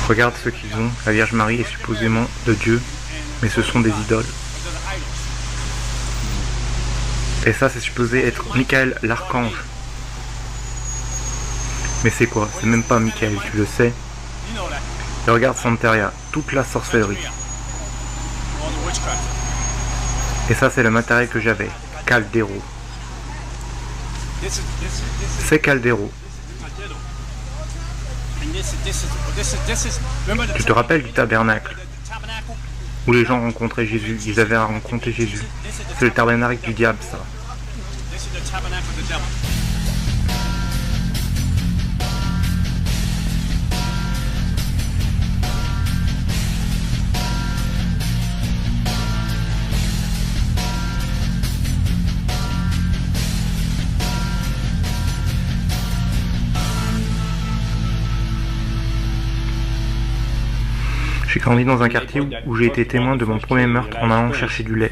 Regarde ce qu'ils ont, la Vierge Marie est supposément de Dieu, mais ce sont des idoles. Et ça, c'est supposé être Michael l'archange. Mais c'est quoi? C'est même pas Michael, tu le sais. Et regarde Santeria, toute la sorcellerie. Et ça, c'est le matériel que j'avais, Caldero. C'est Caldero. Tu te rappelles du tabernacle où les gens rencontraient Jésus, ils avaient rencontré Jésus. C'est le tabernacle du diable, ça. J'ai grandi dans un quartier où j'ai été témoin de mon premier meurtre en allant chercher du lait.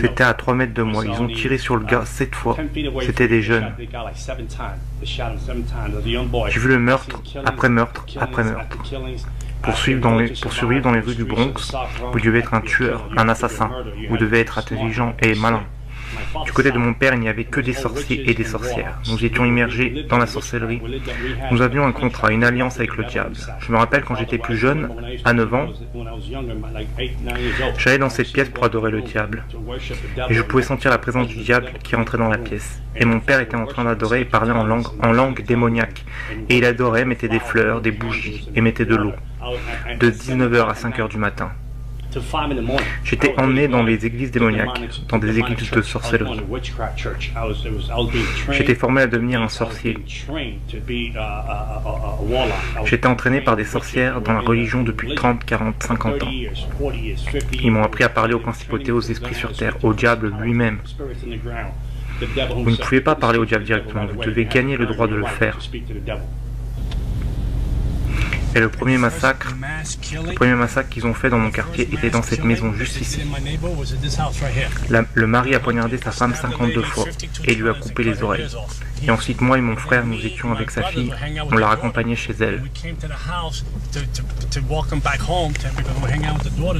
C'était à 3 mètres de moi. Ils ont tiré sur le gars 7 fois. C'était des jeunes. J'ai vu le meurtre après meurtre après meurtre. Pour survivre dans les rues du Bronx, vous devez être un tueur, un assassin. Vous devez être intelligent et malin. Du côté de mon père, il n'y avait que des sorciers et des sorcières. Nous étions immergés dans la sorcellerie. Nous avions un contrat, une alliance avec le diable. Je me rappelle quand j'étais plus jeune, à 9 ans, j'allais dans cette pièce pour adorer le diable. Et je pouvais sentir la présence du diable qui rentrait dans la pièce. Et mon père était en train d'adorer et parlait en langue démoniaque. Et il adorait, mettait des fleurs, des bougies et mettait de l'eau. De 19h à 5h du matin. J'étais emmené dans les églises démoniaques, dans des églises de sorcellerie. J'étais formé à devenir un sorcier. J'étais entraîné par des sorcières dans la religion depuis 30, 40, 50 ans. Ils m'ont appris à parler aux principautés, aux esprits sur terre, au diable lui-même. Vous ne pouvez pas parler au diable directement, vous devez gagner le droit de le faire. Et le premier massacre qu'ils ont fait dans mon quartier était dans cette maison, juste ici. Le mari a poignardé sa femme 52 fois et lui a coupé les oreilles. Et ensuite, moi et mon frère, nous étions avec sa fille, on l'a raccompagnée chez elle.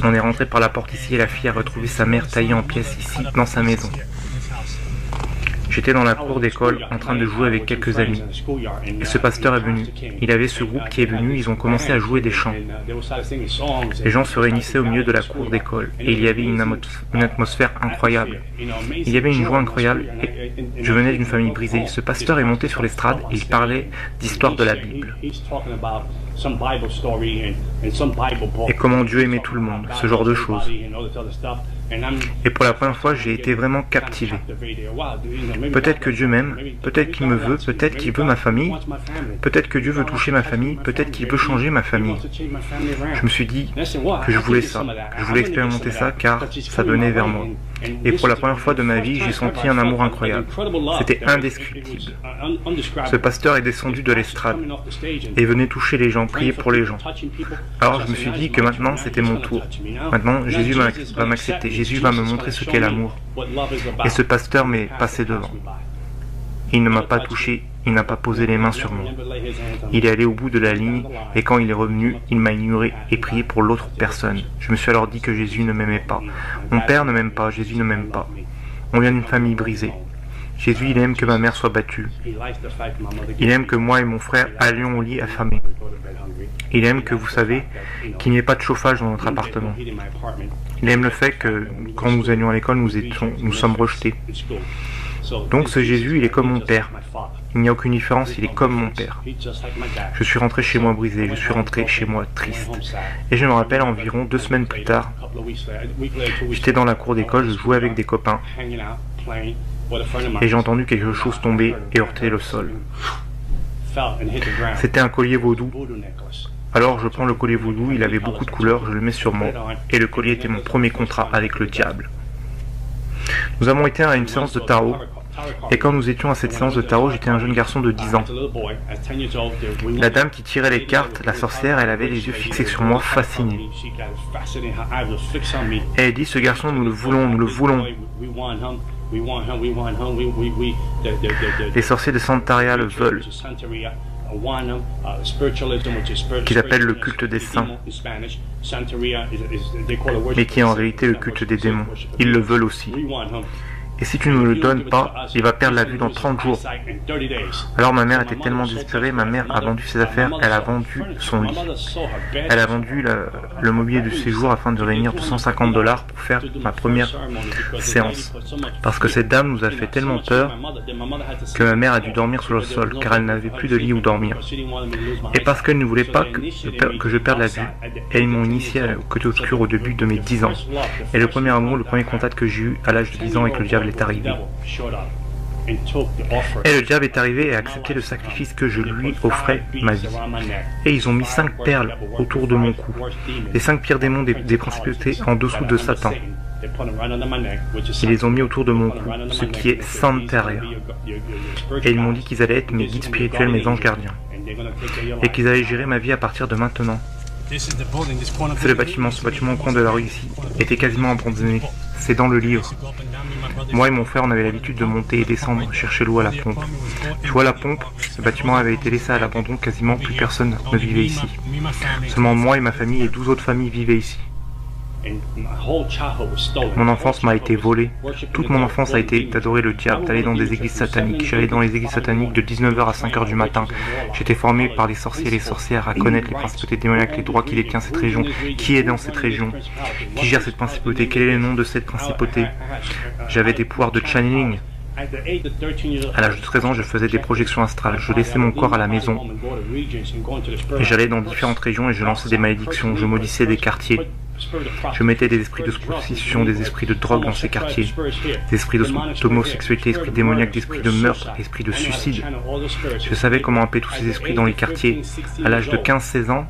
On est rentré par la porte ici et la fille a retrouvé sa mère taillée en pièces ici, dans sa maison. J'étais dans la cour d'école en train de jouer avec quelques amis. Et ce pasteur est venu. Il avait ce groupe qui est venu, ils ont commencé à jouer des chants. Les gens se réunissaient au milieu de la cour d'école et il y avait une atmosphère incroyable. Il y avait une joie incroyable et je venais d'une famille brisée. Ce pasteur est monté sur l'estrade et il parlait d'histoire de la Bible. Et comment Dieu aimait tout le monde, ce genre de choses. Et pour la première fois, j'ai été vraiment captivé. Peut-être que Dieu m'aime, peut-être qu'il me veut, peut-être qu'il veut ma famille, peut-être que Dieu veut toucher ma famille, peut-être qu'il veut changer ma famille. Je me suis dit que je voulais ça, que je voulais expérimenter ça car ça venait vers moi. Et pour la première fois de ma vie, j'ai senti un amour incroyable. C'était indescriptible. Ce pasteur est descendu de l'estrade et venait toucher les gens, prier pour les gens. Alors je me suis dit que maintenant c'était mon tour. Maintenant Jésus va m'accepter, Jésus va me montrer ce qu'est l'amour. Et ce pasteur m'est passé devant. Il ne m'a pas touché, il n'a pas posé les mains sur moi. Il est allé au bout de la ligne et quand il est revenu, il m'a ignoré et prié pour l'autre personne. Je me suis alors dit que Jésus ne m'aimait pas. Mon père ne m'aime pas, Jésus ne m'aime pas. On vient d'une famille brisée. Jésus, il aime que ma mère soit battue. Il aime que moi et mon frère allions au lit affamés. Il aime que, vous savez, qu'il n'y ait pas de chauffage dans notre appartement. Il aime le fait que, quand nous allions à l'école, nous sommes rejetés. Donc ce Jésus, il est comme mon père. Il n'y a aucune différence, il est comme mon père. Je suis rentré chez moi brisé, je suis rentré chez moi triste. Et je me rappelle environ 2 semaines plus tard, j'étais dans la cour d'école, je jouais avec des copains. Et j'ai entendu quelque chose tomber et heurter le sol. C'était un collier vaudou. Alors je prends le collier vaudou, il avait beaucoup de couleurs, je le mets sur moi. Et le collier était mon premier contrat avec le diable. Nous avons été à une séance de tarot. Et quand nous étions à cette séance de tarot, j'étais un jeune garçon de 10 ans. La dame qui tirait les cartes, la sorcière, elle avait les yeux fixés sur moi, fascinée. Et elle dit, ce garçon, nous le voulons, nous le voulons. Les sorciers de Santeria le veulent. qu'ils appellent le culte des saints, mais qui est en réalité le culte des démons. Ils le veulent aussi. Et si tu ne me le donnes pas, il va perdre la vue dans 30 jours. Alors ma mère était tellement désespérée, ma mère a vendu ses affaires, elle a vendu son lit. Elle a vendu le mobilier du séjour afin de réunir $250 pour faire ma première séance. Parce que cette dame nous a fait tellement peur que ma mère a dû dormir sur le sol, car elle n'avait plus de lit où dormir. Et parce qu'elle ne voulait pas que je perde la vue, elles m'ont initié au côté obscur au début de mes 10 ans. Et le premier amour, le premier contact que j'ai eu à l'âge de 10 ans avec le diable est arrivé. Et le diable est arrivé et a accepté le sacrifice que je lui offrais, ma vie. Et ils ont mis 5 perles autour de mon cou, les 5 pires démons des principautés en dessous de Satan. Ils les ont mis autour de mon cou, ce qui est Santeria. Et ils m'ont dit qu'ils allaient être mes guides spirituels, mes anges gardiens, et qu'ils allaient gérer ma vie à partir de maintenant. C'est le bâtiment, ce bâtiment au coin de la rue ici, était quasiment abandonné. C'est dans le livre. Moi et mon frère, on avait l'habitude de monter et descendre, chercher l'eau à la pompe. Tu vois la pompe, ce bâtiment avait été laissé à l'abandon, quasiment plus personne ne vivait ici. Seulement moi et ma famille et 12 autres familles vivaient ici. Mon enfance m'a été volée. Toute mon enfance a été d'adorer le diable, d'aller dans des églises sataniques. J'allais dans les églises sataniques de 19h à 5h du matin. J'étais formé par les sorciers et les sorcières à connaître les principautés démoniaques, les droits qui détient cette région, qui est dans cette région, qui gère cette principauté, quel est le nom de cette principauté. J'avais des pouvoirs de channeling. À l'âge de 13 ans, je faisais des projections astrales. Je laissais mon corps à la maison. Et j'allais dans différentes régions et je lançais des malédictions. Je maudissais des quartiers. Je mettais des esprits de prostitution, des esprits de drogue dans ces quartiers, des esprits d'homosexualité, esprits démoniaques, des esprits de meurtre, des esprits de suicide. Je savais comment appeler tous ces esprits dans les quartiers. À l'âge de 15-16 ans,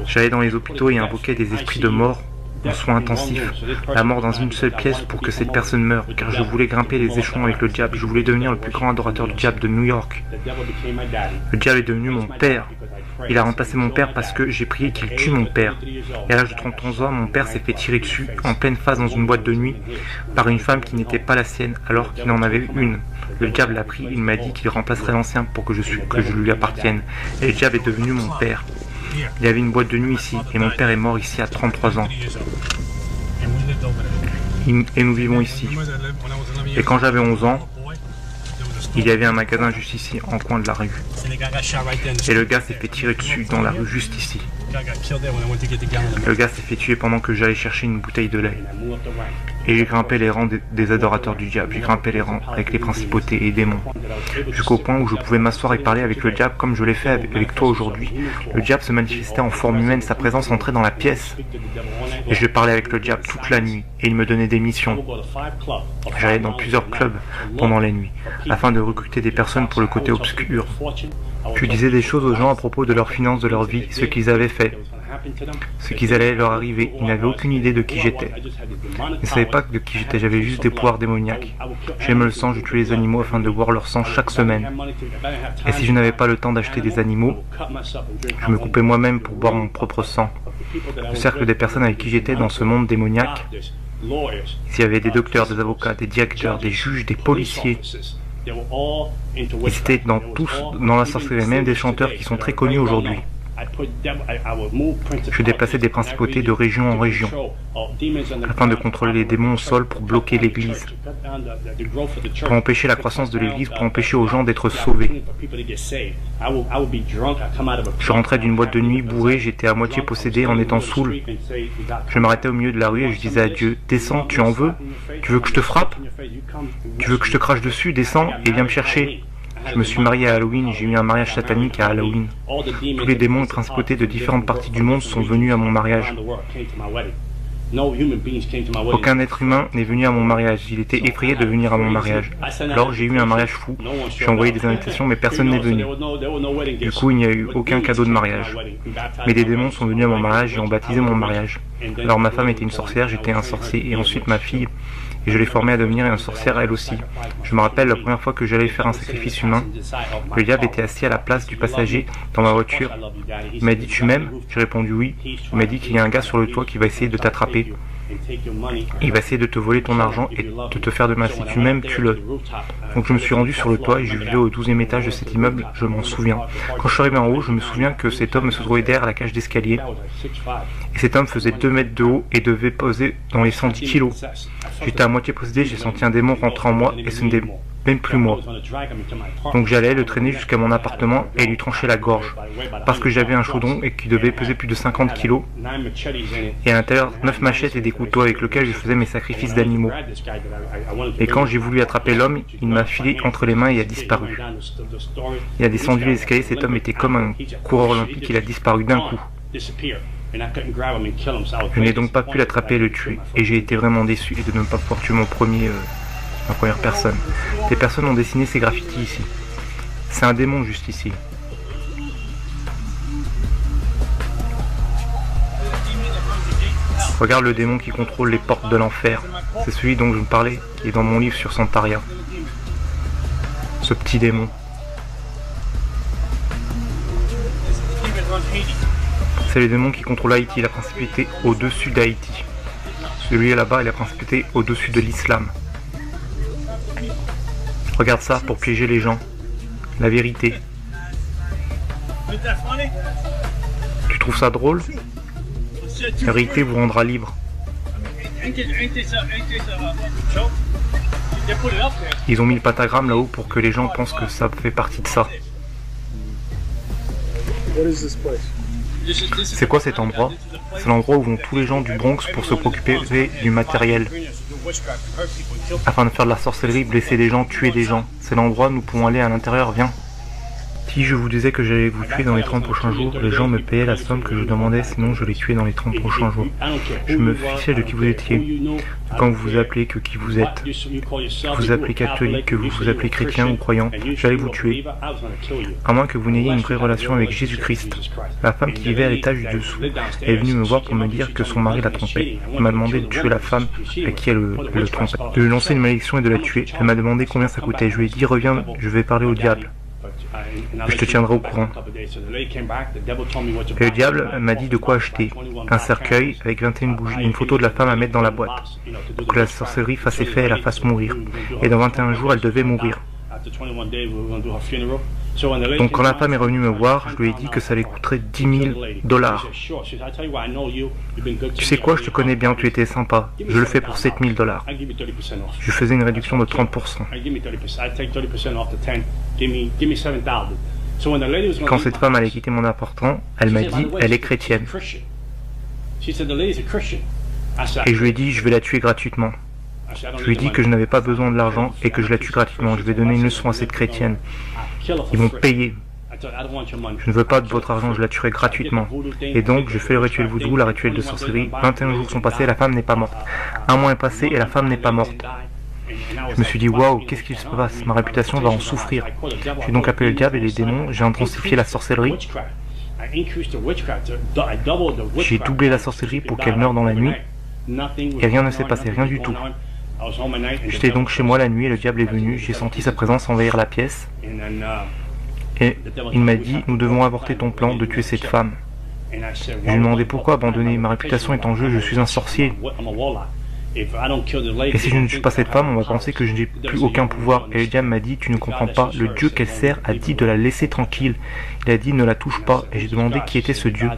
j'allais dans les hôpitaux et invoquais des esprits de mort en soins intensifs, la mort dans une seule pièce pour que cette personne meure, car je voulais grimper les échelons avec le diable, je voulais devenir le plus grand adorateur du diable de New York. Le diable est devenu mon père. Il a remplacé mon père parce que j'ai prié qu'il tue mon père. Et à l'âge de 31 ans, mon père s'est fait tirer dessus en pleine face dans une boîte de nuit par une femme qui n'était pas la sienne alors qu'il en avait une. Le diable l'a pris, il m'a dit qu'il remplacerait l'ancien pour que je lui appartienne. Et le diable est devenu mon père. Il y avait une boîte de nuit ici et mon père est mort ici à 33 ans. Et nous vivons ici. Et quand j'avais 11 ans, il y avait un magasin juste ici, en coin de la rue. Et le gars s'est fait tirer dessus dans la rue juste ici. Le gars s'est fait tuer pendant que j'allais chercher une bouteille de lait. Et j'ai grimpé les rangs des adorateurs du diable. J'ai grimpé les rangs avec les principautés et démons. Jusqu'au point où je pouvais m'asseoir et parler avec le diable comme je l'ai fait avec toi aujourd'hui. Le diable se manifestait en forme humaine, sa présence entrait dans la pièce. Et je parlais avec le diable toute la nuit. Et il me donnait des missions. J'allais dans plusieurs clubs pendant la nuit, afin de recruter des personnes pour le côté obscur. Je disais des choses aux gens à propos de leurs finances, de leur vie, ce qu'ils avaient fait, ce qui allait leur arriver. Ils n'avaient aucune idée de qui j'étais. Ils ne savaient pas de qui j'étais, j'avais juste des pouvoirs démoniaques. J'aimais le sang, je tuais les animaux afin de boire leur sang chaque semaine. Et si je n'avais pas le temps d'acheter des animaux, je me coupais moi-même pour boire mon propre sang. Le cercle des personnes avec qui j'étais dans ce monde démoniaque, s'il y avait des docteurs, des avocats, des directeurs, des juges, des policiers, ils étaient tous dans la sorcellerie, même des chanteurs qui sont très connus aujourd'hui. Je déplaçais des principautés de région en région afin de contrôler les démons au sol pour bloquer l'église, pour empêcher la croissance de l'église, pour empêcher aux gens d'être sauvés. Je rentrais d'une boîte de nuit bourré, j'étais à moitié possédé en étant saoul. Je m'arrêtais au milieu de la rue et je disais à Dieu, descends, tu en veux? Tu veux que je te frappe? Tu veux que je te crache dessus? Descends et viens me chercher. Je me suis marié à Halloween, j'ai eu un mariage satanique à Halloween. Tous les démons et principautés de différentes parties du monde sont venus à mon mariage. Aucun être humain n'est venu à mon mariage, il était effrayé de venir à mon mariage. Alors j'ai eu un mariage fou, j'ai envoyé des invitations mais personne n'est venu. Du coup il n'y a eu aucun cadeau de mariage. Mais des démons sont venus à mon mariage et ont baptisé mon mariage. Alors ma femme était une sorcière, j'étais un sorcier et ensuite ma fille, et je l'ai formée à devenir une sorcière elle aussi. Je me rappelle la première fois que j'allais faire un sacrifice humain, le diable était assis à la place du passager dans ma voiture. Il m'a dit tu m'aimes? J'ai répondu oui. Il m'a dit qu'il y a un gars sur le toit qui va essayer de t'attraper. Il va essayer de te voler ton argent et de te faire de mal. Si tu m'aimes, tue-le. Donc je me suis rendu sur le toit et je vivais au 12e étage de cet immeuble, je m'en souviens. Quand je suis arrivé en haut, je me souviens que cet homme se trouvait derrière la cage d'escalier. Et cet homme faisait 2 mètres de haut et devait peser dans les 110 kilos. J'étais à moitié possédé, j'ai senti un démon rentrer en moi et ce n'était même plus moi. Donc j'allais le traîner jusqu'à mon appartement et lui trancher la gorge. Parce que j'avais un chaudron et qui devait peser plus de 50 kilos. Et à l'intérieur, 9 machettes et des couteaux avec lesquels je faisais mes sacrifices d'animaux. Et quand j'ai voulu attraper l'homme, il m'a filé entre les mains et a disparu. Il a descendu les escaliers, cet homme était comme un coureur olympique, il a disparu d'un coup. Je n'ai donc pas pu l'attraper et le tuer. Et j'ai été vraiment déçu de ne pas pouvoir tuer ma première personne. Des personnes ont dessiné ces graffitis ici. C'est un démon juste ici. Regarde le démon qui contrôle les portes de l'enfer. C'est celui dont je me parlais, qui est dans mon livre sur Santaria. Ce petit démon. C'est le démon qui contrôle Haïti, la principauté au-dessus d'Haïti. Celui là-bas est la principauté au-dessus de l'islam. Regarde ça pour piéger les gens. La vérité. Tu trouves ça drôle? La vérité vous rendra libre. Ils ont mis le pentagramme là-haut pour que les gens pensent que ça fait partie de ça. C'est quoi cet endroit? C'est l'endroit où vont tous les gens du Bronx pour se préoccuper du matériel. Afin de faire de la sorcellerie, blesser des gens, tuer des gens. C'est l'endroit où nous pouvons aller à l'intérieur, viens. Si je vous disais que j'allais vous tuer dans les 30 prochains jours, les gens me payaient la somme que je demandais, sinon je les tuais dans les 30 prochains jours. Je me fichais de qui vous étiez, quand vous vous appelez que qui vous êtes. Que vous appelez catholique, que vous vous appelez chrétien ou croyant, j'allais vous tuer. À moins que vous n'ayez une vraie relation avec Jésus-Christ. La femme qui vivait à l'étage du dessous est venue me voir pour me dire que son mari la trompait. Elle m'a demandé de tuer la femme à qui elle le trompait, de lui lancer une malédiction et de la tuer. Elle m'a demandé combien ça coûtait. Je lui ai dit reviens, je vais parler au diable. Je te tiendrai au courant. Et le diable m'a dit de quoi acheter. Un cercueil avec 21 bougies et une photo de la femme à mettre dans la boîte. Pour que la sorcellerie fasse effet et la fasse mourir. Et dans 21 jours, elle devait mourir. Donc quand la femme est revenue me voir, je lui ai dit que ça lui coûterait 10 000 $. Tu sais quoi, je te connais bien, tu étais sympa. Je le fais pour 7 000 $. Je faisais une réduction de 30%. Quand cette femme allait quitter mon appartement, elle m'a dit, elle est chrétienne. Et je lui ai dit, je vais la tuer gratuitement. Je lui ai dit que je n'avais pas besoin de l'argent et que je la tue gratuitement. Je vais donner une leçon à cette chrétienne. Ils vont payer. Je ne veux pas de votre argent, je la tuerai gratuitement. Et donc, je fais le rituel voodoo, la rituel de sorcellerie. 21 jours sont passés et la femme n'est pas morte. Un mois est passé et la femme n'est pas morte. Je me suis dit, waouh, qu'est-ce qui se passe? Ma réputation va en souffrir. J'ai donc appelé le diable et les démons. J'ai intensifié la sorcellerie. J'ai doublé la sorcellerie pour qu'elle meure dans la nuit. Et rien ne s'est passé, rien du tout. J'étais donc chez moi la nuit et le diable est venu. J'ai senti sa présence envahir la pièce. Et il m'a dit, nous devons avorter ton plan de tuer cette femme. Je lui ai demandé pourquoi abandonner. Ma réputation est en jeu, je suis un sorcier. Et si je ne tue pas cette femme, on va penser que je n'ai plus aucun pouvoir. Et le diable m'a dit, tu ne comprends pas, le Dieu qu'elle sert a dit de la laisser tranquille. Il a dit, ne la touche pas. Et j'ai demandé qui était ce Dieu.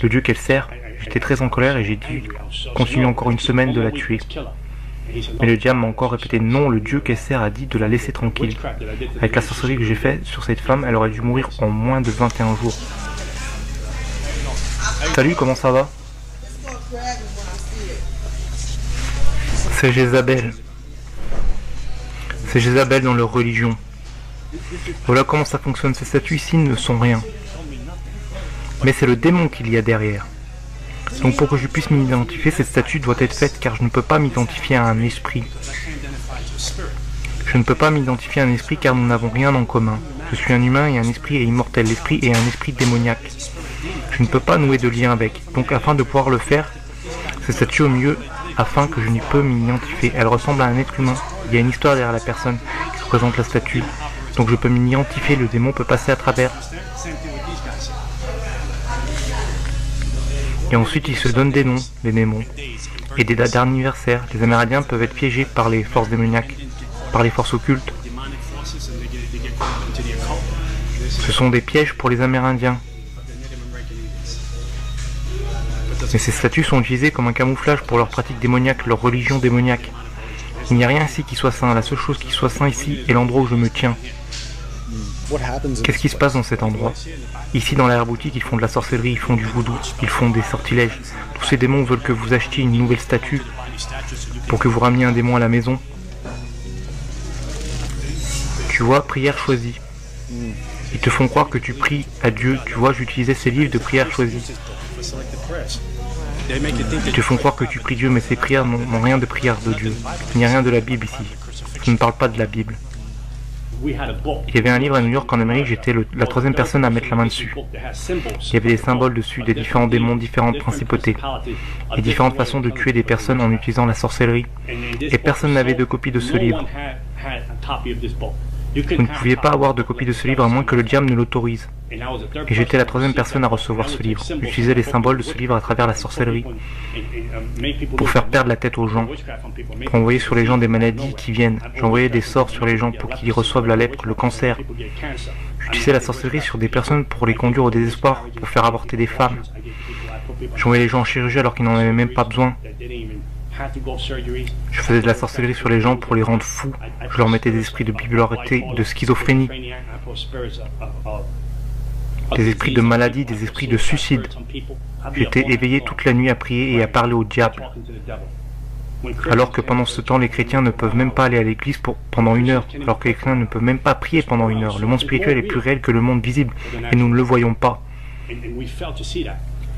Le Dieu qu'elle sert. J'étais très en colère et j'ai dit, continue encore une semaine de la tuer. Mais le diable m'a encore répété, non, le Dieu qu'elle sert a dit de la laisser tranquille. Avec la sorcellerie que j'ai faite sur cette femme, elle aurait dû mourir en moins de 21 jours. Salut, comment ça va? C'est Jézabel. C'est Jézabel dans leur religion. Voilà comment ça fonctionne, ces statues ici ne sont rien. Mais c'est le démon qu'il y a derrière. Donc pour que je puisse m'identifier, cette statue doit être faite car je ne peux pas m'identifier à un esprit. Je ne peux pas m'identifier à un esprit car nous n'avons rien en commun. Je suis un humain et un esprit est immortel. L'esprit est un esprit démoniaque. Je ne peux pas nouer de lien avec. Donc afin de pouvoir le faire, cette statue au mieux, afin que je n'y peux m'identifier. Elle ressemble à un être humain. Il y a une histoire derrière la personne qui représente la statue. Donc je peux m'identifier, le démon peut passer à travers. Et ensuite, ils se donnent des noms, les démons. et des dates d'anniversaire. Les Amérindiens peuvent être piégés par les forces démoniaques, par les forces occultes. Ce sont des pièges pour les Amérindiens. Mais ces statues sont utilisées comme un camouflage pour leurs pratiques démoniaques, leur religion démoniaque. Il n'y a rien ici qui soit saint. La seule chose qui soit saint ici est l'endroit où je me tiens. Qu'est-ce qui se passe dans cet endroit? Ici, dans l'arrière-boutique, ils font de la sorcellerie, ils font du voodoo, ils font des sortilèges. Tous ces démons veulent que vous achetiez une nouvelle statue pour que vous rameniez un démon à la maison. Tu vois, prière choisie. Ils te font croire que tu pries à Dieu. Tu vois, j'utilisais ces livres de prière choisie. Ils te font croire que tu pries Dieu, mais ces prières n'ont rien de prière de Dieu. Il n'y a rien de la Bible ici. Je ne parle pas de la Bible. Il y avait un livre à New York en Amérique, j'étais la troisième personne à mettre la main dessus. Il y avait des symboles dessus, des différents démons, différentes principautés, et différentes façons de tuer des personnes en utilisant la sorcellerie. Et personne n'avait de copie de ce livre. Vous ne pouviez pas avoir de copie de ce livre à moins que le diable ne l'autorise. Et j'étais la troisième personne à recevoir ce livre. J'utilisais les symboles de ce livre à travers la sorcellerie pour faire perdre la tête aux gens, pour envoyer sur les gens des maladies qui viennent. J'envoyais des sorts sur les gens pour qu'ils reçoivent la lèpre, le cancer. J'utilisais la sorcellerie sur des personnes pour les conduire au désespoir, pour faire avorter des femmes. J'envoyais les gens en chirurgie alors qu'ils n'en avaient même pas besoin. Je faisais de la sorcellerie sur les gens pour les rendre fous. Je leur mettais des esprits de bipolarité, de schizophrénie, des esprits de maladie, des esprits de suicide. J'étais éveillé toute la nuit à prier et à parler au diable. Alors que pendant ce temps, les chrétiens ne peuvent même pas aller à l'église pendant 1 heure. Alors que les chrétiens ne peuvent même pas prier pendant 1 heure. Le monde spirituel est plus réel que le monde visible. Et nous ne le voyons pas.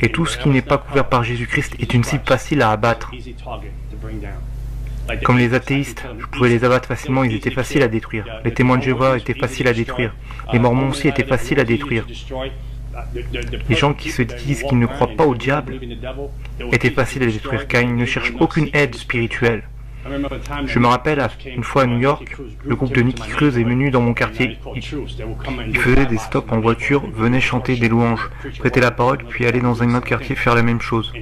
Et tout ce qui n'est pas couvert par Jésus-Christ est une cible facile à abattre. Comme les athéistes, je pouvais les abattre facilement, ils étaient faciles à détruire. Les témoins de Jéhovah étaient faciles à détruire. Les mormons aussi étaient faciles à détruire. Les gens qui se disent qu'ils ne croient pas au diable étaient faciles à détruire car ils ne cherchent aucune aide spirituelle. Je me rappelle, une fois à New York, le groupe de Nicky Cruz est venu dans mon quartier. Ils faisaient des stops en voiture, venaient chanter des louanges, prêter la parole, puis aller dans un autre quartier faire la même chose.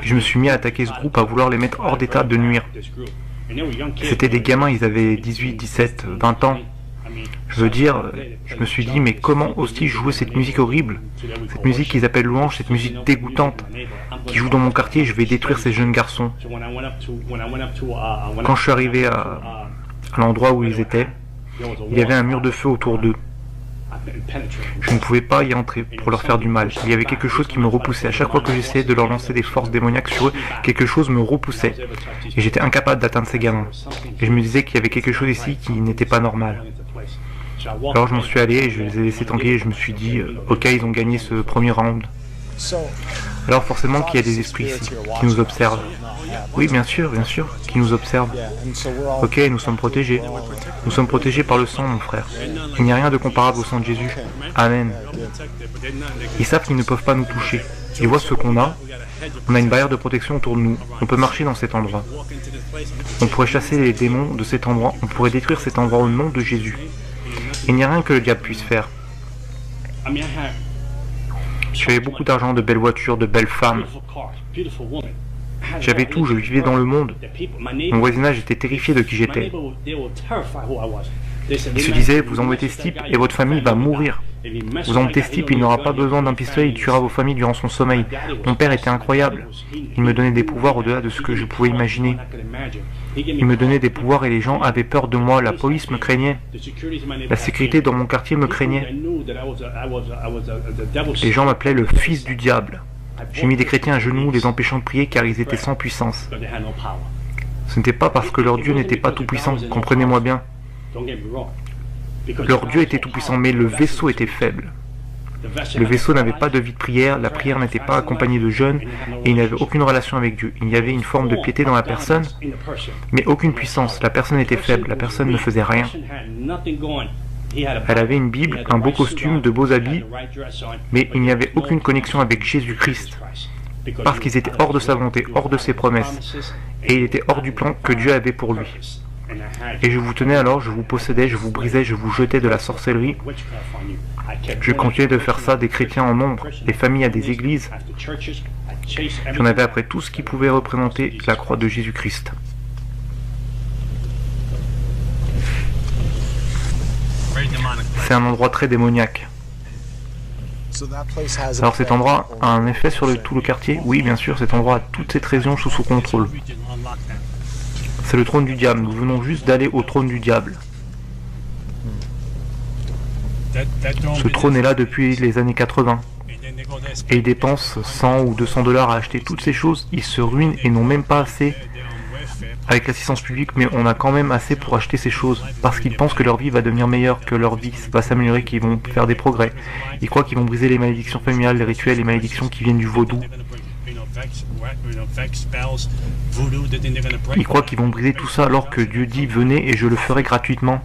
Je me suis mis à attaquer ce groupe, à vouloir les mettre hors d'état de nuire. C'était des gamins, ils avaient 18, 17, 20 ans. Je veux dire, je me suis dit, mais comment osent-ils jouer cette musique horrible? Cette musique qu'ils appellent louange, cette musique dégoûtante, qui joue dans mon quartier, je vais détruire ces jeunes garçons. Quand je suis arrivé à l'endroit où ils étaient, il y avait un mur de feu autour d'eux. Je ne pouvais pas y entrer pour leur faire du mal. Il y avait quelque chose qui me repoussait. À chaque fois que j'essayais de leur lancer des forces démoniaques sur eux, quelque chose me repoussait. Et j'étais incapable d'atteindre ces gamins. Et je me disais qu'il y avait quelque chose ici qui n'était pas normal. Alors je m'en suis allé et je les ai laissés tranquilles et je me suis dit, ok, ils ont gagné ce premier round. Alors forcément qu'il y a des esprits ici qui nous observent. Oui, bien sûr, qui nous observent. Ok, nous sommes protégés. Nous sommes protégés par le sang, mon frère. Il n'y a rien de comparable au sang de Jésus. Amen. Ils savent qu'ils ne peuvent pas nous toucher. Ils voient ce qu'on a. On a une barrière de protection autour de nous. On peut marcher dans cet endroit. On pourrait chasser les démons de cet endroit. On pourrait détruire cet endroit au nom de Jésus. Il n'y a rien que le diable puisse faire. J'avais beaucoup d'argent, de belles voitures, de belles femmes. J'avais tout, je vivais dans le monde. Mon voisinage était terrifié de qui j'étais. Ils se disaient, vous embêtez ce type et votre famille va mourir. Vous embêtez ce type, il n'aura pas besoin d'un pistolet, il tuera vos familles durant son sommeil. Mon père était incroyable. Il me donnait des pouvoirs au-delà de ce que je pouvais imaginer. Il me donnait des pouvoirs et les gens avaient peur de moi, la police me craignait. La sécurité dans mon quartier me craignait. Les gens m'appelaient le fils du diable. J'ai mis des chrétiens à genoux, les empêchant de prier car ils étaient sans puissance. Ce n'était pas parce que leur Dieu n'était pas tout puissant, comprenez-moi bien. Leur Dieu était tout puissant, mais le vaisseau était faible. Le vaisseau n'avait pas de vie de prière, la prière n'était pas accompagnée de jeûne, et il n'avait aucune relation avec Dieu. Il y avait une forme de piété dans la personne, mais aucune puissance. La personne était faible, la personne ne faisait rien. Elle avait une Bible, un beau costume, de beaux habits, mais il n'y avait aucune connexion avec Jésus-Christ, parce qu'ils étaient hors de sa volonté, hors de ses promesses, et il était hors du plan que Dieu avait pour lui. Et je vous tenais alors, je vous possédais, je vous brisais, je vous jetais de la sorcellerie. Je continuais de faire ça, des chrétiens en nombre, des familles à des églises. J'en avais après tout ce qui pouvait représenter la croix de Jésus-Christ. C'est un endroit très démoniaque. Alors cet endroit a un effet sur tout le quartier? Oui, bien sûr, cet endroit a toute cette région sous contrôle. C'est le trône du diable, nous venons juste d'aller au trône du diable. Ce trône est là depuis les années 80. Et ils dépensent 100 ou 200 $ à acheter toutes ces choses. Ils se ruinent et n'ont même pas assez avec l'assistance publique, mais on a quand même assez pour acheter ces choses. Parce qu'ils pensent que leur vie va devenir meilleure, que leur vie va s'améliorer, qu'ils vont faire des progrès. Ils croient qu'ils vont briser les malédictions familiales, les rituels, les malédictions qui viennent du vaudou. Ils croient qu'ils vont briser tout ça alors que Dieu dit « Venez et je le ferai gratuitement ».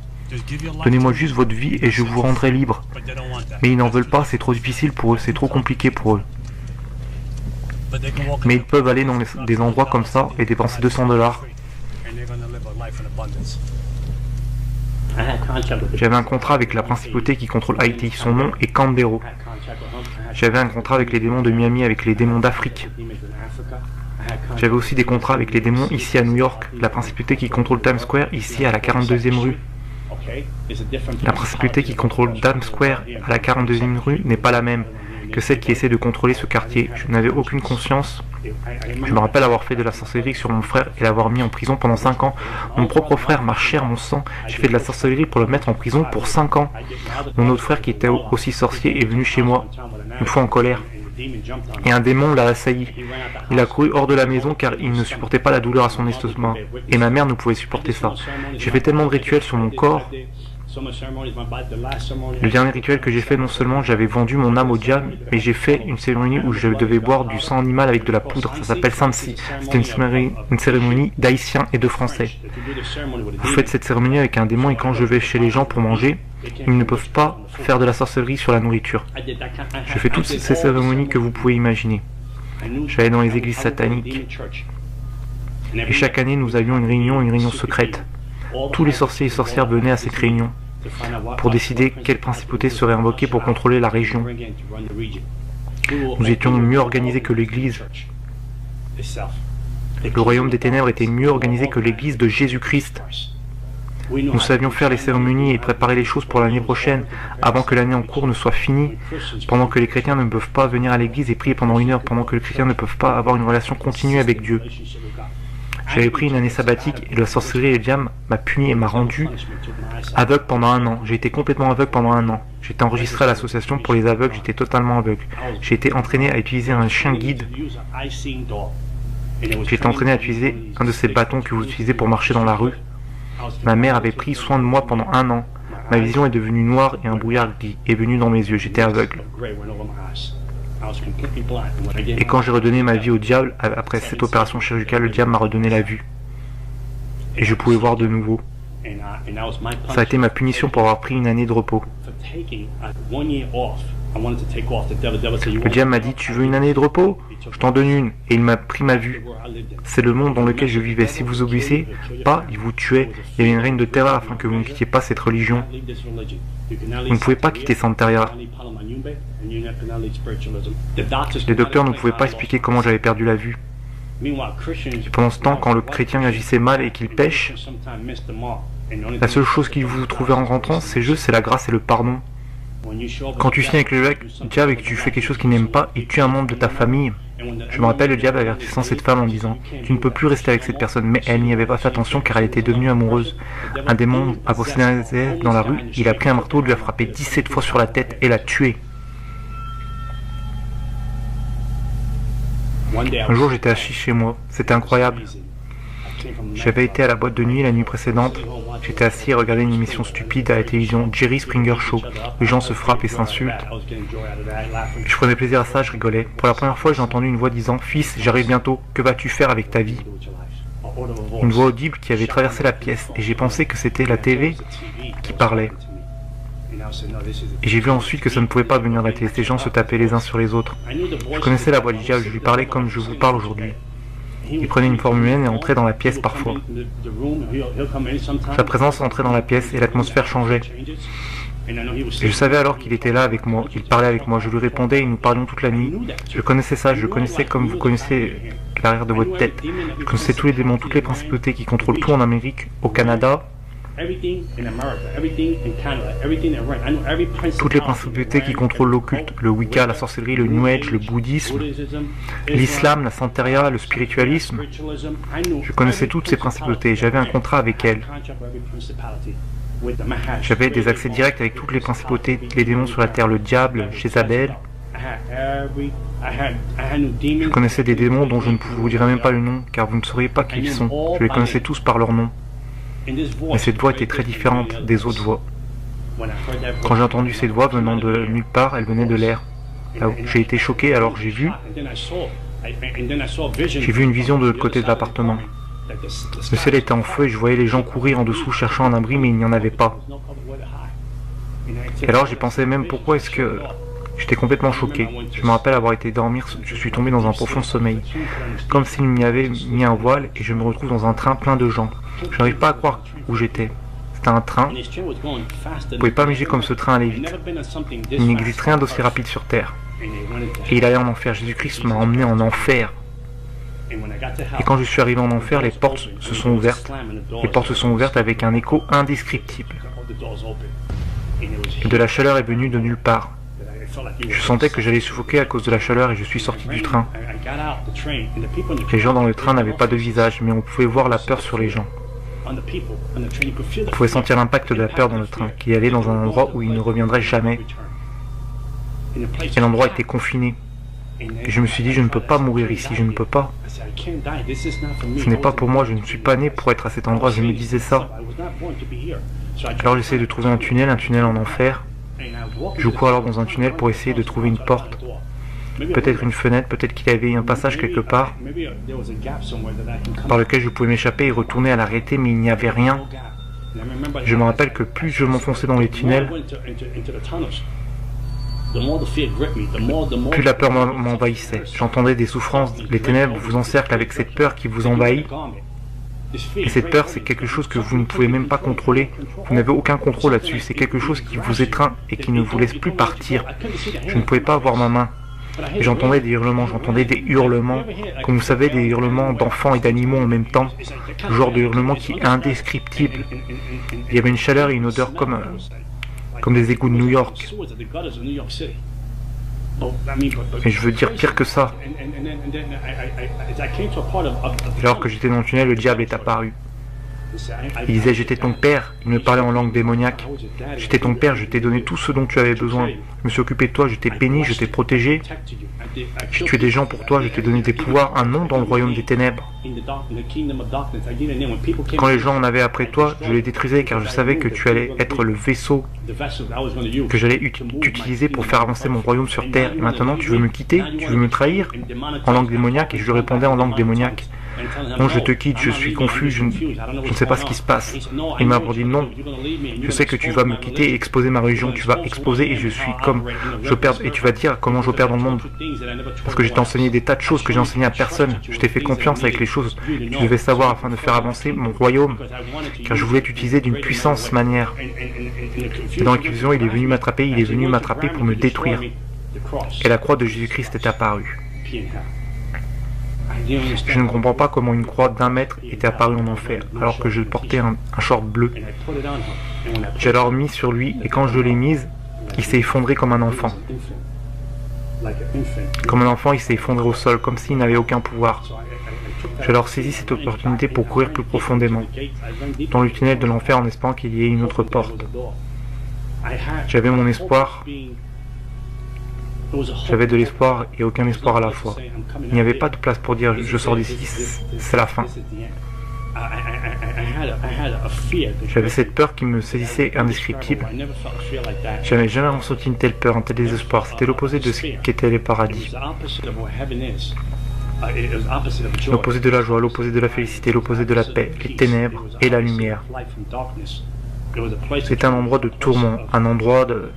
Donnez-moi juste votre vie et je vous rendrai libre. Mais ils n'en veulent pas, c'est trop difficile pour eux, c'est trop compliqué pour eux. Mais ils peuvent aller dans des endroits comme ça et dépenser 200 $. J'avais un contrat avec la principauté qui contrôle Haïti, son nom est Canberra. J'avais un contrat avec les démons de Miami, avec les démons d'Afrique. J'avais aussi des contrats avec les démons ici à New York, la principauté qui contrôle Times Square ici à la 42e rue. La principauté qui contrôle Times Square à la 42e rue n'est pas la même que celle qui essaie de contrôler ce quartier. Je n'avais aucune conscience. Je me rappelle avoir fait de la sorcellerie sur mon frère et l'avoir mis en prison pendant 5 ans. Mon propre frère, ma chair, mon sang. J'ai fait de la sorcellerie pour le mettre en prison pour 5 ans. Mon autre frère qui était aussi sorcier est venu chez moi, une fois en colère. Et un démon l'a assailli. Il a couru hors de la maison car il ne supportait pas la douleur à son estomac. Et ma mère ne pouvait supporter ça. J'ai fait tellement de rituels sur mon corps. Le dernier rituel que j'ai fait, non seulement j'avais vendu mon âme au diable, mais j'ai fait une cérémonie où je devais boire du sang animal avec de la poudre. Ça s'appelle Samsi. C'était une cérémonie d'Haïtiens et de Français. Vous faites cette cérémonie avec un démon et quand je vais chez les gens pour manger, ils ne peuvent pas faire de la sorcellerie sur la nourriture. Je fais toutes ces cérémonies que vous pouvez imaginer. J'allais dans les églises sataniques. Et chaque année, nous avions une réunion secrète. Tous les sorciers et sorcières venaient à cette réunion pour décider quelle principauté serait invoquée pour contrôler la région. Nous étions mieux organisés que l'Église. Le royaume des ténèbres était mieux organisé que l'Église de Jésus-Christ. Nous savions faire les cérémonies et préparer les choses pour l'année prochaine, avant que l'année en cours ne soit finie, pendant que les chrétiens ne peuvent pas venir à l'église et prier pendant 1 heure, pendant que les chrétiens ne peuvent pas avoir une relation continue avec Dieu. J'avais pris une année sabbatique et la sorcellerie et le diable m'a puni et m'a rendu aveugle pendant 1 an. J'ai été complètement aveugle pendant 1 an. J'étais enregistré à l'association pour les aveugles, j'étais totalement aveugle. J'ai été entraîné à utiliser un chien guide. J'ai été entraîné à utiliser un de ces bâtons que vous utilisez pour marcher dans la rue. Ma mère avait pris soin de moi pendant 1 an. Ma vision est devenue noire et un brouillard gris est venu dans mes yeux. J'étais aveugle. Et quand j'ai redonné ma vie au diable, après cette opération chirurgicale, le diable m'a redonné la vue. Et je pouvais voir de nouveau. Ça a été ma punition pour avoir pris une année de repos. Le diable m'a dit, tu veux une année de repos? Je t'en donne une. Et il m'a pris ma vue. C'est le monde dans lequel je vivais. Si vous obéissez pas, il vous tuait. Il y avait une règne de terreur afin que vous ne quittiez pas cette religion. Vous ne pouvez pas quitter Santeria. Les docteurs ne pouvaient pas expliquer comment j'avais perdu la vue. Et pendant ce temps, quand le chrétien agissait mal et qu'il pêche, la seule chose qu'il vous trouvait en rentrant, c'est juste c'est la grâce et le pardon. Quand tu signes avec le diable et que tu fais quelque chose qu'il n'aime pas, il tue un membre de ta famille. Je me rappelle le diable avertissant cette femme en disant « Tu ne peux plus rester avec cette personne », mais elle n'y avait pas fait attention car elle était devenue amoureuse. Un démon a possédé dans la rue, il a pris un marteau, lui a frappé 17 fois sur la tête et l'a tué. Un jour j'étais assis chez moi, c'était incroyable. J'avais été à la boîte de nuit la nuit précédente. J'étais assis et regardais une émission stupide à la télévision, Jerry Springer Show. Les gens se frappent et s'insultent. Je prenais plaisir à ça, je rigolais. Pour la première fois, j'ai entendu une voix disant « Fils, j'arrive bientôt, que vas-tu faire avec ta vie ?» Une voix audible qui avait traversé la pièce et j'ai pensé que c'était la TV qui parlait. Et j'ai vu ensuite que ça ne pouvait pas venir de la télé, ces gens se tapaient les uns sur les autres. Je connaissais la voix du diable, je lui parlais comme je vous parle aujourd'hui. Il prenait une forme humaine et entrait dans la pièce parfois. Sa présence entrait dans la pièce et l'atmosphère changeait. Et je savais alors qu'il était là avec moi, qu'il parlait avec moi. Je lui répondais et nous parlions toute la nuit. Je connaissais ça, je connaissais comme vous connaissez l'arrière de votre tête. Je connaissais tous les démons, toutes les principautés qui contrôlent tout en Amérique, au Canada. Toutes les principautés qui contrôlent l'occulte, le Wicca, la sorcellerie, le New Age, le bouddhisme, l'islam, la santeria, le spiritualisme. Je connaissais toutes ces principautés, j'avais un contrat avec elles. J'avais des accès directs avec toutes les principautés, les démons sur la terre, le diable, Jézabel. Je connaissais des démons dont je ne vous dirai même pas le nom, car vous ne sauriez pas qui ils sont. Je les connaissais tous par leur nom. Mais cette voix était très différente des autres voix. Quand j'ai entendu cette voix venant de nulle part, elle venait de l'air. J'ai été choqué, alors j'ai vu une vision de l'autre côté de l'appartement. Le ciel était en feu et je voyais les gens courir en dessous cherchant un abri, mais il n'y en avait pas. Et alors j'ai pensé même pourquoi est-ce que... J'étais complètement choqué. Je me rappelle avoir été dormir, je suis tombé dans un profond sommeil. Comme s'il m'y avait mis un voile et je me retrouve dans un train plein de gens. Je n'arrive pas à croire où j'étais. C'était un train. Vous ne pouvez pas imaginer comme ce train allait vite. Il n'existe rien d'aussi rapide sur Terre. Et il allait en enfer. Jésus-Christ m'a emmené en enfer. Et quand je suis arrivé en enfer, les portes se sont ouvertes. Les portes se sont ouvertes avec un écho indescriptible. Et de la chaleur est venue de nulle part. Je sentais que j'allais suffoquer à cause de la chaleur et je suis sorti du train. Les gens dans le train n'avaient pas de visage, mais on pouvait voir la peur sur les gens. On pouvait sentir l'impact de la peur dans le train, qui allait dans un endroit où il ne reviendrait jamais. Et l'endroit était confiné. Et je me suis dit, je ne peux pas mourir ici, je ne peux pas. Ce n'est pas pour moi, je ne suis pas né pour être à cet endroit, je me disais ça. Alors j'essayais de trouver un tunnel en enfer. Je cours alors dans un tunnel pour essayer de trouver une porte. Peut-être une fenêtre, peut-être qu'il y avait un passage quelque part par lequel je pouvais m'échapper et retourner à l'arrêté, mais il n'y avait rien. Je me rappelle que plus je m'enfonçais dans les tunnels, plus la peur m'envahissait. J'entendais des souffrances, les ténèbres vous encerclent avec cette peur qui vous envahit. Et cette peur, c'est quelque chose que vous ne pouvez même pas contrôler. Vous n'avez aucun contrôle là-dessus. C'est quelque chose qui vous étreint et qui ne vous laisse plus partir. Je ne pouvais pas avoir ma main. Et j'entendais des hurlements, comme vous savez, des hurlements d'enfants et d'animaux en même temps. Le genre de hurlement qui est indescriptible. Il y avait une chaleur et une odeur comme des égouts de New York. Et je veux dire pire que ça. Alors que j'étais dans le tunnel, le diable est apparu. Il disait, j'étais ton père. Il me parlait en langue démoniaque. J'étais ton père, je t'ai donné tout ce dont tu avais besoin. Je me suis occupé de toi, je t'ai béni, je t'ai protégé. J'ai tué des gens pour toi, je t'ai donné des pouvoirs, un nom dans le royaume des ténèbres. Quand les gens en avaient après toi, je les détruisais car je savais que tu allais être le vaisseau que j'allais utiliser pour faire avancer mon royaume sur terre. Et maintenant, tu veux me quitter? Tu veux me trahir? En langue démoniaque, et je lui répondais en langue démoniaque. Non, je te quitte, je suis confus, je ne sais pas ce qui se passe. Il m'a dit non, je sais que tu vas me quitter et exposer ma religion, tu vas exposer et je suis comme j'opère, et tu vas dire comment j'opère dans le monde. Parce que je t'ai enseigné des tas de choses que j'ai enseignées à personne. Je t'ai fait confiance avec les choses que tu devais savoir afin de faire avancer mon royaume, car je voulais t'utiliser d'une puissance manière. Et dans la confusion, il est venu m'attraper pour me détruire. Et la croix de Jésus-Christ est apparue. Je ne comprends pas comment une croix d'1 mètre était apparue en enfer, alors que je portais un short bleu. J'ai alors mis sur lui, et quand je l'ai mise, il s'est effondré comme un enfant. Comme un enfant, il s'est effondré au sol, comme s'il n'avait aucun pouvoir. J'ai alors saisi cette opportunité pour courir plus profondément, dans le tunnel de l'enfer en espérant qu'il y ait une autre porte. J'avais mon espoir. J'avais de l'espoir et aucun espoir à la fois. Il n'y avait pas de place pour dire je sors d'ici, c'est la fin. J'avais cette peur qui me saisissait indescriptible. J'avais jamais ressenti une telle peur, un tel désespoir. C'était l'opposé de ce qu'étaient les paradis. L'opposé de la joie, l'opposé de la félicité, l'opposé de la paix, les ténèbres et la lumière. C'était un endroit de tourment, un endroit de...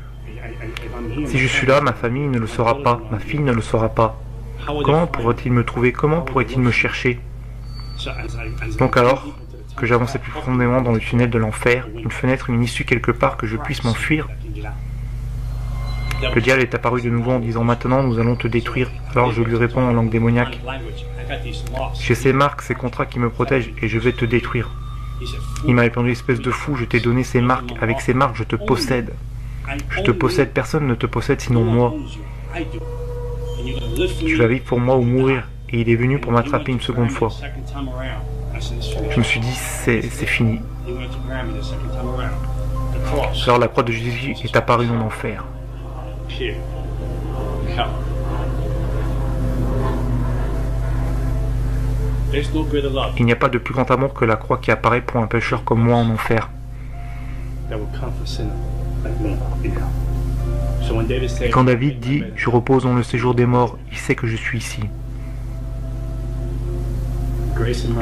Si je suis là, ma famille ne le saura pas, ma fille ne le saura pas. Comment pourrait-il me trouver? Comment pourrait-il me chercher? Donc alors, que j'avançais plus profondément dans le tunnel de l'enfer, une fenêtre, une issue quelque part que je puisse m'enfuir. Le diable est apparu de nouveau en disant « Maintenant, nous allons te détruire ». Alors je lui réponds en langue démoniaque « J'ai ces marques, ces contrats qui me protègent et je vais te détruire ». Il m'a répondu « Espèce de fou, je t'ai donné ces marques. Avec ces marques, je te possède. Je te possède, personne ne te possède sinon moi. Tu vas vivre pour moi ou mourir. » Et il est venu pour m'attraper une seconde fois. Je me suis dit, c'est fini. Alors la croix de Jésus est apparue en enfer. Il n'y a pas de plus grand amour que la croix qui apparaît pour un pécheur comme moi en enfer. Et quand David dit « Je repose dans le séjour des morts », il sait que je suis ici.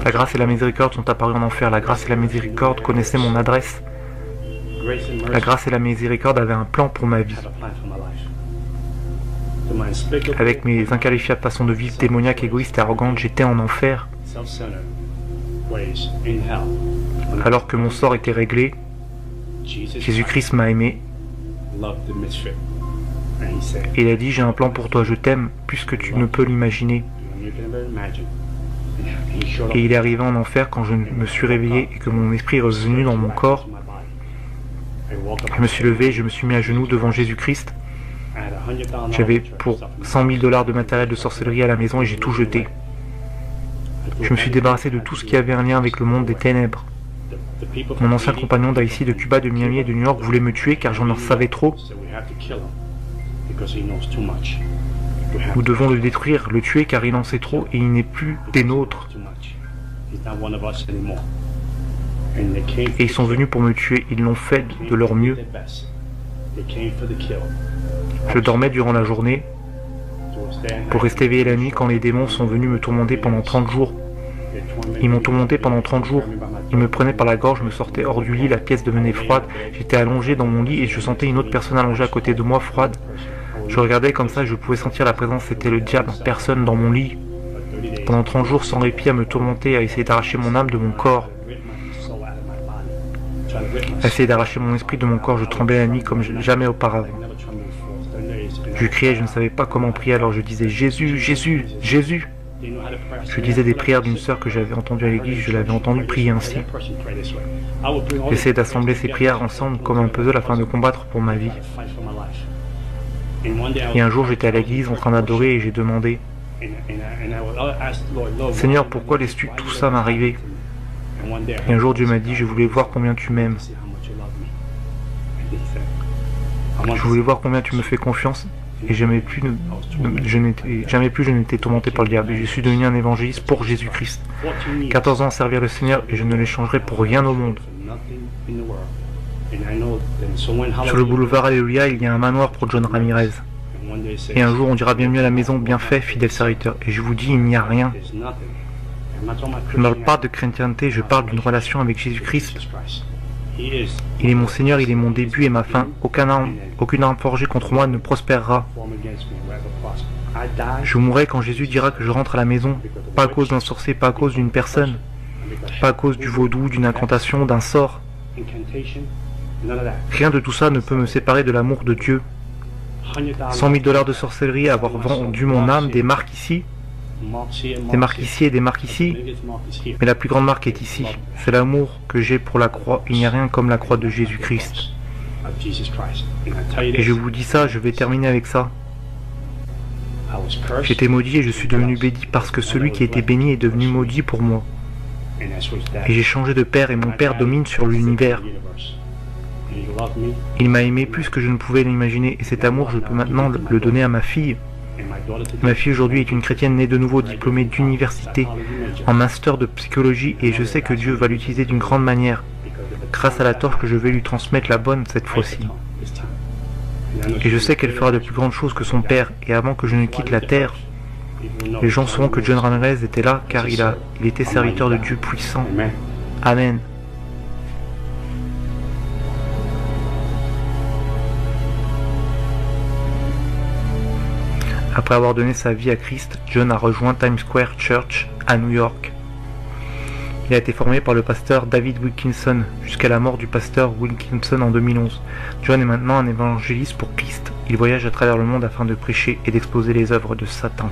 La grâce et la miséricorde sont apparues en enfer. La grâce et la miséricorde connaissaient mon adresse. La grâce et la miséricorde avaient un plan pour ma vie. Avec mes inqualifiables façons de vivre démoniaques, égoïstes et arrogantes, j'étais en enfer. Alors que mon sort était réglé, Jésus-Christ m'a aimé. Et il a dit, j'ai un plan pour toi, je t'aime plus que tu ne peux l'imaginer. Et il est arrivé en enfer quand je me suis réveillé et que mon esprit est revenu dans mon corps. Je me suis levé et je me suis mis à genoux devant Jésus-Christ. J'avais pour 100 000 $ de matériel de sorcellerie à la maison et j'ai tout jeté. Je me suis débarrassé de tout ce qui avait un lien avec le monde des ténèbres. Mon ancien compagnon d'Haïti, de Cuba, de Miami et de New York voulait me tuer car j'en savais trop. Nous devons le détruire, le tuer car il en sait trop et il n'est plus des nôtres. Et ils sont venus pour me tuer, ils l'ont fait de leur mieux. Je dormais durant la journée pour rester éveillé la nuit quand les démons sont venus me tourmenter pendant 30 jours. Ils m'ont tourmenté pendant 30 jours. Ils me prenaient par la gorge, me sortaient hors du lit, la pièce devenait froide. J'étais allongé dans mon lit et je sentais une autre personne allongée à côté de moi, froide. Je regardais comme ça et je pouvais sentir la présence, c'était le diable en personne dans mon lit. Pendant 30 jours sans répit à me tourmenter, à essayer d'arracher mon âme de mon corps. À essayer d'arracher mon esprit de mon corps, je tremblais la nuit comme jamais auparavant. Je criais, je ne savais pas comment prier, alors je disais « Jésus, Jésus, Jésus !» Je disais des prières d'une sœur que j'avais entendue à l'église, je l'avais entendue prier ainsi. J'essayais d'assembler ces prières ensemble comme un puzzle afin de combattre pour ma vie. Et un jour j'étais à l'église en train d'adorer et j'ai demandé « Seigneur, pourquoi laisses-tu tout ça m'arriver ?» Et un jour Dieu m'a dit « Je voulais voir combien tu m'aimes. Je voulais voir combien tu me fais confiance. » Et jamais plus je n'étais tourmenté par le diable. Et je suis devenu un évangéliste pour Jésus-Christ. 14 ans à servir le Seigneur et je ne l'échangerai pour rien au monde. Sur le boulevard Alléluia, il y a un manoir pour John Ramirez. Et un jour on dira bienvenue à la maison, bien fait, fidèle serviteur. Et je vous dis, il n'y a rien. Je ne parle pas de chrétienté, je parle d'une relation avec Jésus-Christ. Il est mon Seigneur, il est mon début et ma fin. Aucune arme forgée contre moi ne prospérera. Je mourrai quand Jésus dira que je rentre à la maison, pas à cause d'un sorcier, pas à cause d'une personne, pas à cause du vaudou, d'une incantation, d'un sort. Rien de tout ça ne peut me séparer de l'amour de Dieu. 100 000 $ de sorcellerie, avoir vendu mon âme, des marques ici, des marques ici et des marques ici, mais la plus grande marque est ici. C'est l'amour que j'ai pour la croix. Il n'y a rien comme la croix de Jésus-Christ. Et je vous dis ça, je vais terminer avec ça. J'étais maudit et je suis devenu béni parce que celui qui était béni est devenu maudit pour moi. Et j'ai changé de père et mon père domine sur l'univers. Il m'a aimé plus que je ne pouvais l'imaginer et cet amour je peux maintenant le donner à ma fille. Ma fille aujourd'hui est une chrétienne née de nouveau, diplômée d'université, en master de psychologie et je sais que Dieu va l'utiliser d'une grande manière, grâce à la torche que je vais lui transmettre la bonne cette fois-ci. Et je sais qu'elle fera de plus grandes choses que son père et avant que je ne quitte la terre, les gens sauront que John Ramirez était là car il était serviteur de Dieu puissant. Amen. Après avoir donné sa vie à Christ, John a rejoint Times Square Church à New York. Il a été formé par le pasteur David Wilkinson jusqu'à la mort du pasteur Wilkinson en 2011. John est maintenant un évangéliste pour Christ. Il voyage à travers le monde afin de prêcher et d'exposer les œuvres de Satan.